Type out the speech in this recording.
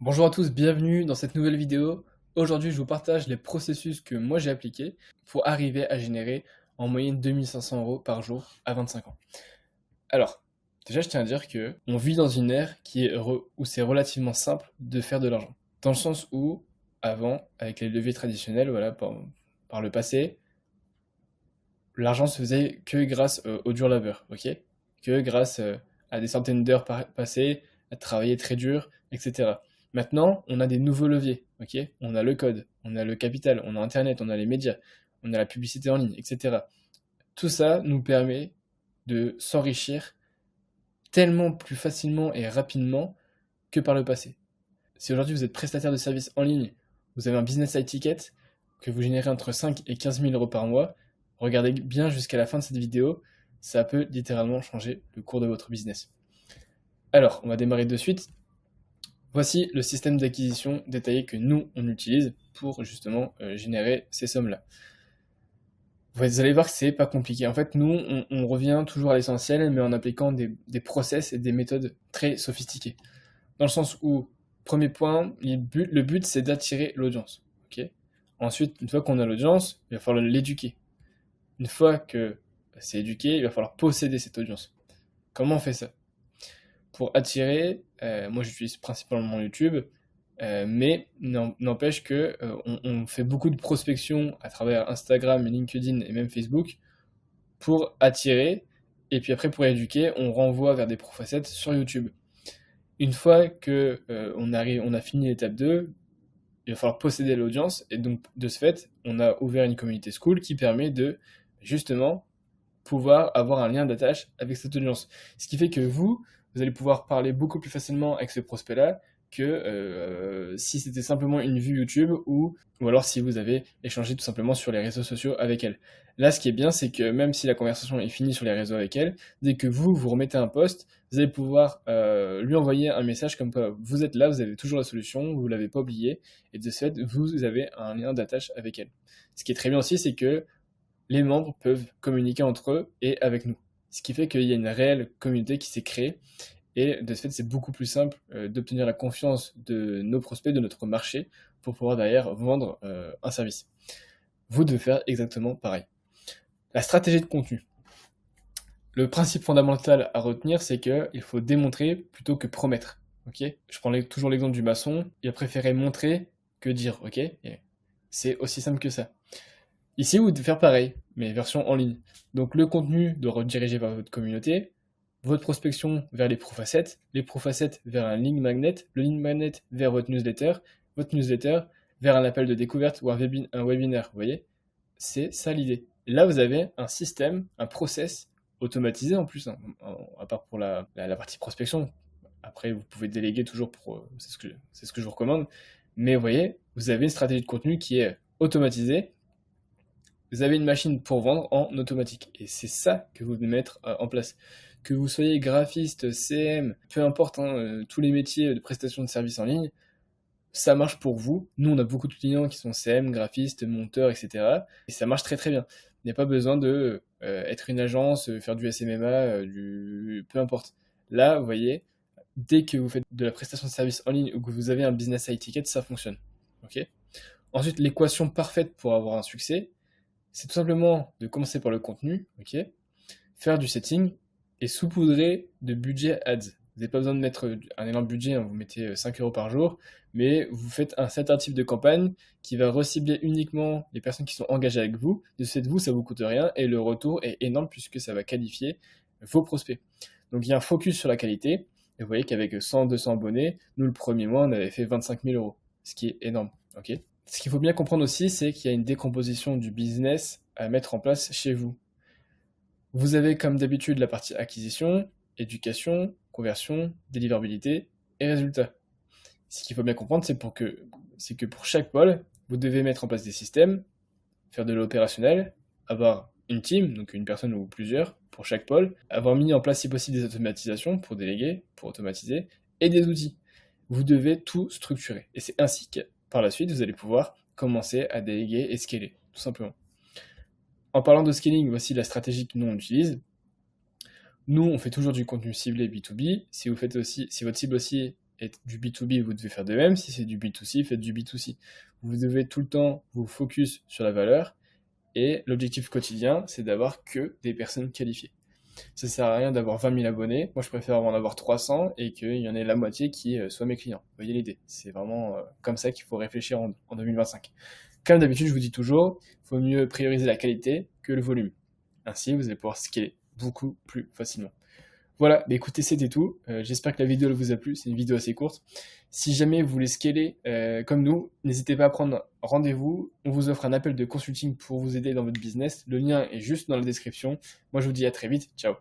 Bonjour à tous, bienvenue dans cette nouvelle vidéo. Aujourd'hui, je vous partage les processus que moi j'ai appliqués pour arriver à générer en moyenne 2500 euros par jour à 25 ans. Alors, déjà, je tiens à dire que on vit dans une ère où c'est relativement simple de faire de l'argent. Dans le sens où, avant, avec les leviers traditionnels, voilà, par le passé, l'argent se faisait que grâce au dur labeur, ok? Que grâce à des centaines d'heures passées, à travailler très dur, etc. Maintenant, on a des nouveaux leviers, ok? On a le code, on a le capital, on a Internet, on a les médias, on a la publicité en ligne, etc. Tout ça nous permet de s'enrichir tellement plus facilement et rapidement que par le passé. Si aujourd'hui vous êtes prestataire de services en ligne, vous avez un business high ticket, que vous générez entre 5 et 15 000 euros par mois, regardez bien jusqu'à la fin de cette vidéo, ça peut littéralement changer le cours de votre business. Alors, on va démarrer de suite. Voici le système d'acquisition détaillé que nous, on utilise pour justement générer ces sommes-là. Vous allez voir que c'est pas compliqué. En fait, nous, on revient toujours à l'essentiel, mais en appliquant des process et des méthodes très sophistiquées. Dans le sens où, premier point, le but c'est d'attirer l'audience. Ok. Ensuite, une fois qu'on a l'audience, il va falloir l'éduquer. Une fois que c'est éduqué, il va falloir posséder cette audience. Comment on fait ça? Pour attirer, moi j'utilise principalement YouTube, mais n'empêche que on fait beaucoup de prospection à travers Instagram, LinkedIn et même Facebook pour attirer, et puis après pour éduquer, on renvoie vers des profacettes sur YouTube. Une fois que on a fini l'étape 2, il va falloir posséder l'audience, et donc de ce fait, on a ouvert une communauté school qui permet de justement pouvoir avoir un lien d'attache avec cette audience. Ce qui fait que vous allez pouvoir parler beaucoup plus facilement avec ce prospect-là que si c'était simplement une vue YouTube ou alors si vous avez échangé tout simplement sur les réseaux sociaux avec elle. Là, ce qui est bien, c'est que même si la conversation est finie sur les réseaux avec elle, dès que vous remettez un post, vous allez pouvoir lui envoyer un message comme quoi vous êtes là, vous avez toujours la solution, vous ne l'avez pas oublié, et de ce fait, vous avez un lien d'attache avec elle. Ce qui est très bien aussi, c'est que les membres peuvent communiquer entre eux et avec nous. Ce qui fait qu'il y a une réelle communauté qui s'est créée, et de ce fait, c'est beaucoup plus simple d'obtenir la confiance de nos prospects, de notre marché, pour pouvoir derrière vendre un service. Vous devez faire exactement pareil. La stratégie de contenu. Le principe fondamental à retenir, c'est qu'il faut démontrer plutôt que promettre. Ok. Je prends toujours l'exemple du maçon. Il a préféré montrer que dire. Ok. Et c'est aussi simple que ça. Ici, vous devez faire pareil, mais version en ligne. Donc le contenu doit rediriger vers votre communauté, votre prospection vers les profacettes vers un link magnet, le link magnet vers votre newsletter vers un appel de découverte ou un webinaire. Vous voyez? C'est ça l'idée. Et là, vous avez un système, un process automatisé en plus, hein, à part pour la partie prospection. Après, vous pouvez déléguer toujours c'est ce que je vous recommande. Mais vous voyez, vous avez une stratégie de contenu qui est automatisée. Vous avez une machine pour vendre en automatique. Et c'est ça que vous devez mettre en place. Que vous soyez graphiste, CM, peu importe, hein, tous les métiers de prestation de services en ligne, ça marche pour vous. Nous, on a beaucoup de clients qui sont CM, graphistes, monteurs, etc. Et ça marche très très bien. Il n'y a pas besoin de être une agence, faire du SMMA, peu importe. Là, vous voyez, dès que vous faites de la prestation de services en ligne ou que vous avez un business high ticket, ça fonctionne. Ok. Ensuite, l'équation parfaite pour avoir un succès, c'est tout simplement de commencer par le contenu, ok, faire du setting et saupoudrer de budget ads. Vous n'avez pas besoin de mettre un énorme budget, hein, vous mettez 5 euros par jour, mais vous faites un certain type de campagne qui va recibler uniquement les personnes qui sont engagées avec vous. De ce fait, vous, ça vous coûte rien et le retour est énorme puisque ça va qualifier vos prospects. Donc il y a un focus sur la qualité. Et vous voyez qu'avec 100-200 abonnés, nous, le premier mois, on avait fait 25 000 euros, ce qui est énorme. Ok. Ce qu'il faut bien comprendre aussi, c'est qu'il y a une décomposition du business à mettre en place chez vous. Vous avez comme d'habitude la partie acquisition, éducation, conversion, délivrabilité et résultats. Ce qu'il faut bien comprendre, c'est que pour chaque pôle, vous devez mettre en place des systèmes, faire de l'opérationnel, avoir une team, donc une personne ou plusieurs pour chaque pôle, avoir mis en place si possible des automatisations pour déléguer, pour automatiser, et des outils. Vous devez tout structurer. Et c'est ainsi que par la suite, vous allez pouvoir commencer à déléguer et scaler, tout simplement. En parlant de scaling, voici la stratégie que nous on utilise. Nous, on fait toujours du contenu ciblé B2B. Si votre cible aussi est du B2B, vous devez faire de même. Si c'est du B2C, faites du B2C. Vous devez tout le temps vous focus sur la valeur. Et l'objectif quotidien, c'est d'avoir que des personnes qualifiées. Ça sert à rien d'avoir 20 000 abonnés. Moi, je préfère en avoir 300 et qu'il y en ait la moitié qui soient mes clients. Vous voyez l'idée? C'est vraiment comme ça qu'il faut réfléchir en 2025. Comme d'habitude, je vous dis toujours, il faut mieux prioriser la qualité que le volume. Ainsi, vous allez pouvoir scaler beaucoup plus facilement. Voilà, bah écoutez, c'était tout. J'espère que la vidéo vous a plu. C'est une vidéo assez courte. Si jamais vous voulez scaler comme nous, n'hésitez pas à prendre rendez-vous. On vous offre un appel de consulting pour vous aider dans votre business. Le lien est juste dans la description. Moi, je vous dis à très vite. Ciao.